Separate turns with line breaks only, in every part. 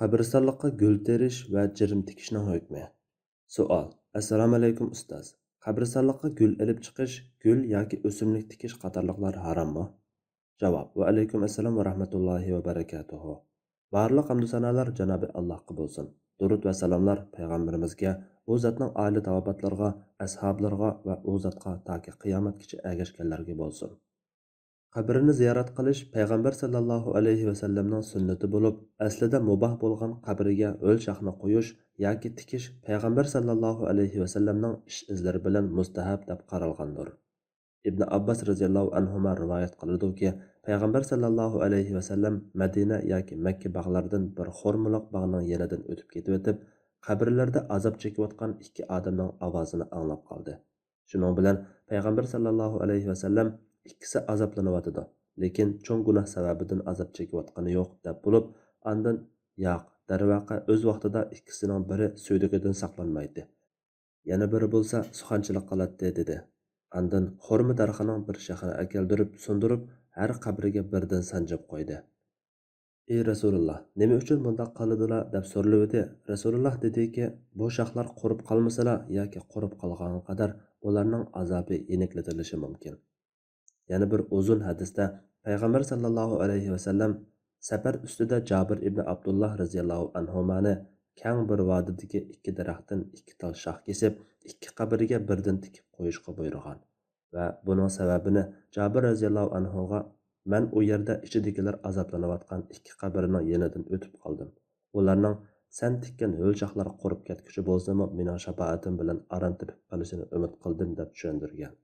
Qabristonlikqa gul terish va jirim tikishning hukmi. Savol. Assalomu alaykum ustoz. Qabristonlikqa gul ilib chiqish, gul yoki o'simlik tikish qatorliqlar harommi? Javob. Va alaykum assalom va rahmatullohi va barakatuhu. Barliq hamdu sanolar Janobi Allohga bo'lsin. Durud va salomlar payg'ambarimizga, u zotning oila tavobatlarga, ashablarga va u zotga toki qiyomatgacha ergashganlarga bo'lsin. Qabrini ziyorat qilish payg'ambar sallallohu alayhi vasallamning sunnati bo'lib, aslida muboh bo'lgan qabriga o'lshaqni qo'yish yoki tikish payg'ambar sallallohu alayhi vasallamning ish izlari bilan mustahab deb qaralgandir. Ibn Abbos radhiyallohu anhu rivoyat qiladi-ki, payg'ambar sallallohu alayhi vasallam Madina yoki Makka bog'laridan bir xo'rmuloq bog'ning yonidan o'tib ketib o'tib, qabrlarda azob chekayotgan ikki odamning ovozini anglab qoldi. Shuning bilan payg'ambar sallallohu alayhi vasallam ikkisi azoblanyotidi, lekin cho'ng gunoh sababidan azob chekayotgani yo'q deb bo'lib, andan yo'q, darvaqa o'z vaqtida ikkisining biri suydigidan saqlanmaydi. Yana biri bo'lsa suxanchilik qiladi dedi. Andan xurma darxining bir shaxini akeldirib, sundirib, har qabriga birdan sanjab qo'ydi. Ey Rasululloh, nima uchun bunday qildilar deb so'raldi. Rasululloh dediki, bu shaxlar qurib qolmasalar yoki qurib qolgan qadar ularning azobi yeniklatilishi mumkin. Yana bir uzun hadisda payg'ambar sallallohu alayhi vasallam safar ustida Jabir ibn Abdullah radhiyallohu anhumani kang bir vodidagi ikki daraxtdan ikki tal shox kesib, ikki qabriga birdan tikib qo'yishga buyurgan va buning sababini Jabir radhiyallohu anhuga "Men u yerda ichidagilar azoblanayotgan ikki qabrning yonidan o'tib qoldim. Ularning sen tikkan ho'l shoxlar qurib ketguchi bo'lsa-mu, mening shafaatim bilan aron tepib qolishini umid qildim" deb tushundirgan.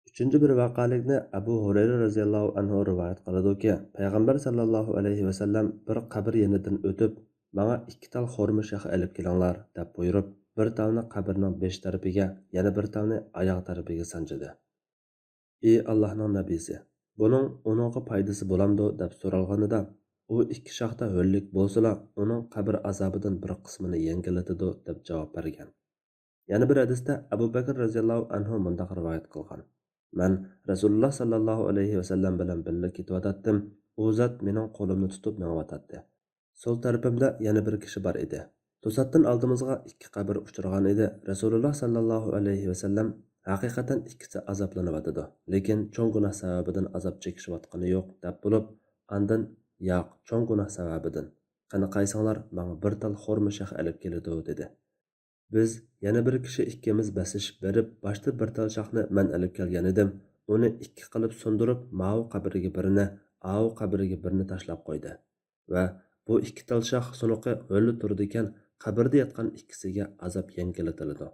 Üçüncü bir vaqalikni Abu Hurayra radhiyallohu anhu rivoyat qiladi-ki, payg'ambar sallallohu alayhi vasallam bir qabr yonidan o'tib, "Menga ikki tal xurma shoxi olib kelinglar" deb buyurib, bir talni qabrning besh tarafiga, yana bir talni oyoq tarafiga sanjidi. "Ey Allohning nabiysi, buning uningga foydasi bo'lamdi" deb so'ralganida, u ikki shoxda ho'llik bo'lsa-la, uning qabr azobidan bir qismini yengillatadi deb javob bergan. Yana bir hadisda Abu Bakr radhiyallohu anhu mundaq rivoyat qilgan: "Men Rasululloh sallallohu alayhi vasallam bilan birga ketayotdim. U zot mening qo'limni tutib mengatdi. Sol tarafimda yana bir kishi bor edi. To'satdan oldimizga ikki qabr uchragan edi. Rasululloh sallallohu alayhi vasallam haqiqatan ikkisi azoblanyotdi, lekin cho'ng gunoh sababidan azob chekishayotgani yo'q" deb bo'lib, andan "Yo'q, cho'ng gunoh sababidan. Qani qaysinglar menga bir tal xurma shox olib keladi" dedi. Biz yana bir kishi ikkimiz basishib berib, boshda bir tal shoxni men olib kelgan edim. Uni ikki qilib sundirib, Mao qabriga birini, Ao qabriga birini tashlab qo'ydi. Va bu ikki tal shox sunuqi o'lli turdi ekan, qabrda yotgan ikkisiga azob yengiltiladi.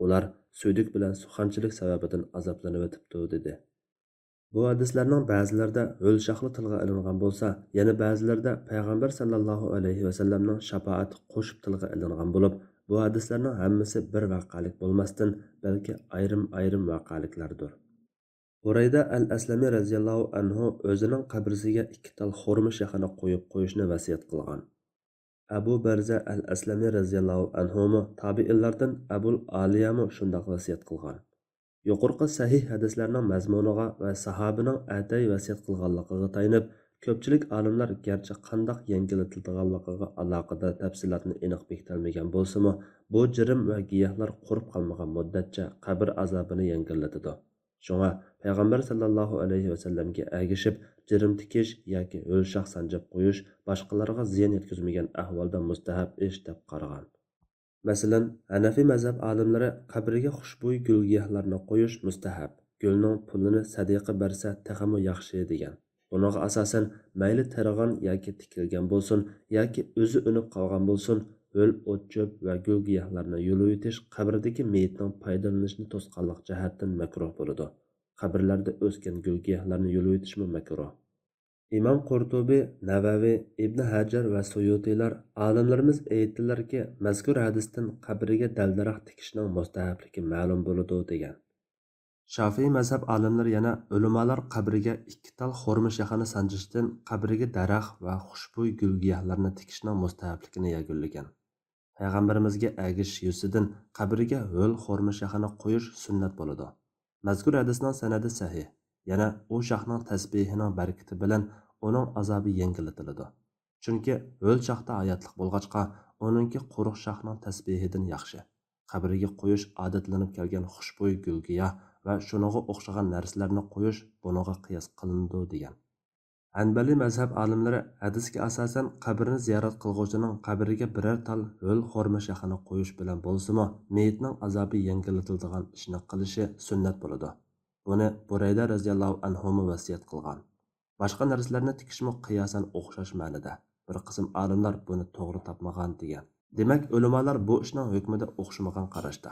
Ular suydik bilan suxanchilik sababidan azoblanib o'tibdi dedi. Bu hadislarning ba'zilarida o'l shoxli tilga ilingan bo'lsa, yana ba'zilarida payg'ambar sallallohu alayhi vasallamning shafoati qo'shib tilga ilingan bo'lib, bu hadislarning hammasi bir vaqalik bo'lmasdan, balki ayrim vaqaliklardir. Burayda al-Aslami radhiyallohu anhu o'zining qabrisiga ikki tal xurma shoxini qo'yib qo'yishni vasiyat qilgan. Abu Barza al-Aslami radhiyallohu anhu tabiinlardan Abul Aliyamu shundoq vasiyat qilgan. Yuqorqi sahih hadislarning mazmuniga va sahobaning atay vasiyat qilganligiga tayanib, ko'pchilik olimlar garchi qandoq yengiltilganligiga aloqador tafsilotni aniq bekitolmagan bo'lsa-mu, bu jirim va giyohlar qurib qolmagan muddatcha qabr azobini yengillatadi. Shunga payg'ambar sallallohu alayhi vasallamga ergishib, jirim tikish yoki o'l shox sanjab qo'yish boshqalarga ziyon yetkazmagan ahvolda mustahab ish deb qaragan. Masalan, Hanafi mazhab olimlari qabriga xushbo'y gul giyohlarni qo'yish mustahab. Gulning pulini sadaqa bersa texmi yaxshi degan. Bunga asosan mayli taragan yoki tikilgan bo'lsin, yoki o'zi unib qolgan bo'lsin, ho'l o't-cho'p va gul giyohlarni yulib o'tish qabrdagi meyitning foydalanishini to'sqanlik jihatdan makruh bo'ladi. Qabrlarda o'sgan gul giyohlarni yulib o'tishmi makruh. İmam Qurtubi, Navavi, İbn Hajar va Suyutilar olimlarimiz aytdilarki, mazkur hadisdan qabriga daldarax tikishning mustahabligi ma'lum bo'ladi degan. Shafiy mazhab olimlari yana ulamolar qabriga ikki tal xurma shoxini sanjishdan qabriga daraxt va xushbo'y gul giyohlarni tikishning mustahabligini yakunlagan. Payg'ambarimizga ergishish yuzidan qabriga ho'l xurma shoxini qo'yish sunnat bo'ladi. Mazkur hadisning sanadi sahih. Yana u shoxning tasbihining barakati bilan uning azobi yengiltiladi. Chunki o'l shoxda hayotliq bo'lg'achqa, uningki quruq shoxning tasbihidan yaxshi. Qabriga qo'yish odatlanib kelgan xushbo'y gulgiya va shuningga o'xshagan narsalarni qo'yish buningga qiyos qilindi degan. Hanbali mazhab olimlari hadisga asosan qabrni ziyorat qilg'uvchining qabriga biror tal ho'l xurma shoxini qo'yish bilan bo'lsa-mu, meyitning azobi yengiltiladigan ishni qilishi sunnat bo'ladi. Buni Burayda roziyallohu anhu vasiyat qilgan. Boshqa narsalarni tikishmi qiyosan o'xshash ma'noda. Bir qism olimlar buni to'g'ri topmagan degan. Demak, ulamolar bu ishning hukmida o'xshamagan qarashda.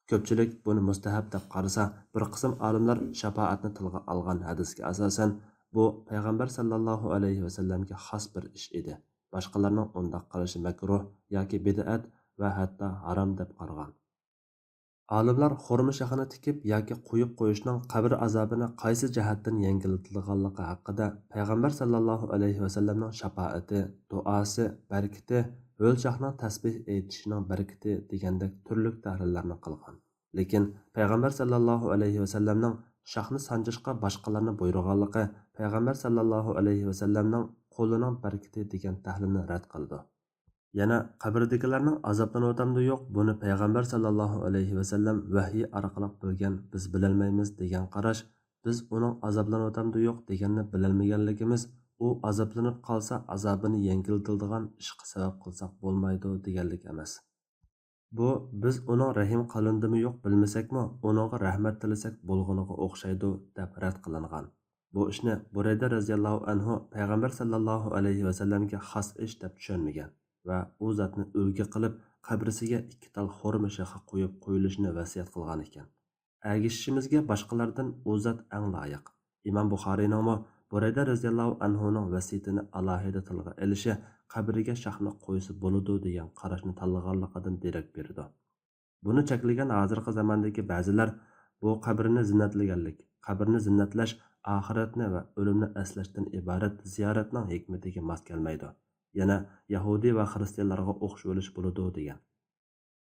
Ko'pchilik buni mustahab deb qarasa, bir qism olimlar shafaatni tilga olgan hadisga asosan bu payg'ambar sallallohu alayhi vasallamga xos bir ish edi. Boshqalarning undaq qarashi makruh yoki bid'at va hatto harom deb qaragan. Olimlar xurma shoxini tikib yoki qo'yib qo'yishning qabr azobini qaysi jihatdan yengiltilganligi haqida payg'ambar sallallohu alayhi vasallamning shafaati, duosi, barkati, o'l shoxning tasbih aytishining barkati degandek turli tahlillarni qilgan. Lekin payg'ambar sallallohu alayhi vasallamning shoxni sanjishga boshqalarni buyurganligi payg'ambar sallallohu alayhi vasallamning qo'lining barkati degan tahlilni rad qildi. Yana qabrdagilarning azoblanayotganda yo'q, buni payg'ambar sallallohu alayhi vasallam vahiy orqali bilgan, biz bilolmaymiz degan qarash, biz uning azoblanayotganda yo'q deganni bilolmaganligimiz, u azoblanib qolsa azobini yengiltiladigan ishga sabab qilsak bo'lmaydi deganlik emas. Bu biz uning rahim qilindimi yo'q bilmasakmi, uningga rahmat tilasak bo'lganiga o'xshaydi deb rad qilingan. Bu ishni Burayda roziyallohu anhu payg'ambar sallallohu alayhi vasallamga xos ish deb tushunmagan va u zotni o'lga qilib qabrisiga 2 tal xurma shoxi qo'yib qo'yilishini vasiyat qilgan ekan. Agishishimizga boshqalardan u zot eng loyiq. Imom Buxoriyning Burayda roziyallohu anhuning vasiyatini alohida tilga elishi qabriga shoxni qo'ysa bo'ladi degan qarashni tanlaganligidan derak berdi. Buni cheklagan hozirgi zamondagi ba'zilar bu qabrni zinnatlaganlik, qabrni zinnatlash oxiratni va o'limni eslashdan iborat ziyoratning hikmatiga mos kelmaydi. Yana Yahudiy va xristianlarga o'xshab o'lish bo'ladi degan.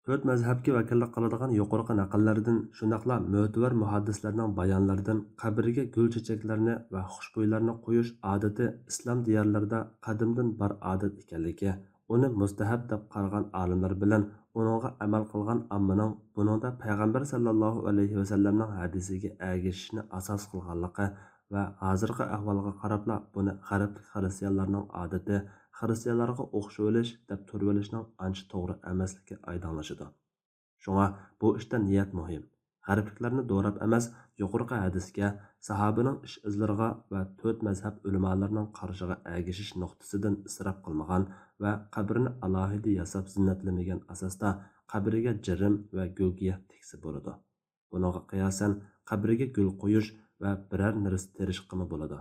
4 mazhabga vakillik qiladigan yuqorqi naqllardan, shundaqla mo'tabar muhaddislarning bayonlaridan qabriga gul chechaklarni va xushbo'ylarni qo'yish odati islom diyorlarida qadimdan bor odat ekanligi, uni mustahab deb qaragan olimlar bilan uningga amal qilgan ammaning buningda payg'ambar sallallohu alayhi vasallamning hadisiga ergashishni asos qilganligi va hozirgi ahvolga qarabla buni g'arblik xristianlarning odati xristianlarga o'xshab o'lish deb turvalishning ancha to'g'ri emasligi aydonlashadi. Shunga bu ishda niyat muhim. G'arbliklarni do'rab emas, yuqorqi hadisga, sahobaning ish izlariga va 4 mazhab ulamolarining qarishiga ergashish nuqtasidan isrof qilmagan va qabrni alohida yasab zinnatlamagan asosda qabriga jirim va gulgiya tiksa bo'ladi. Buningga qiyosan qabriga gul qo'yish va biror narsa terishqimi bo'ladi.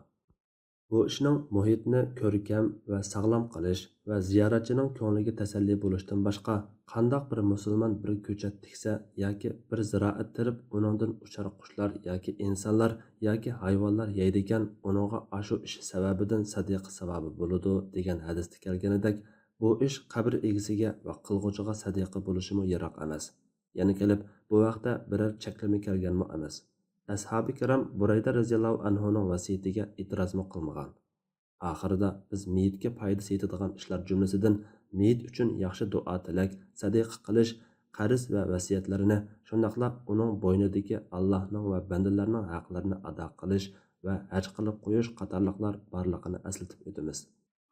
Bu ishning muhitni ko'rkam va sog'lom qilish va ziyoratchining ko'ngliga tasalli bo'lishdan boshqa qandoq bir musulmon bir ko'chat tiksa yoki bir ziroat terib uningdan uchar qushlar yoki insonlar yoki hayvonlar yeydigan uningga ashu ish sababidan sadiqa savobi bo'ladi degan hadisda kelganidek, bu ish qabr egasiga va qilg'uchiga sadiqa bo'lishimi yiroq emas. Yana kelib bu vaqtda biror cheklama kelganmi emas. Ashab-ı kiram Burayda roziyallohu anhuning vasiyatiga e'tirozmi qilmagan. Oxirida biz meyitga foydasi yetadigan ishlar jumlasidan meyit uchun yaxshi duo tilak, sadiqa qilish, qarz va vasiyatlarini, shundaqla uning bo'ynidagi Allohning va bandalarning haqlarini ado qilish va haj qilib qo'yish qatorliqlar borligini eslatib o'tamiz.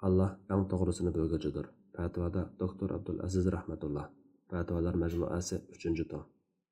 Alloh eng to'g'risini bilguchidir. Fatvoda Doktor Abdul Aziz rahmatulloh. Fatvolar majmuasi 3-tom.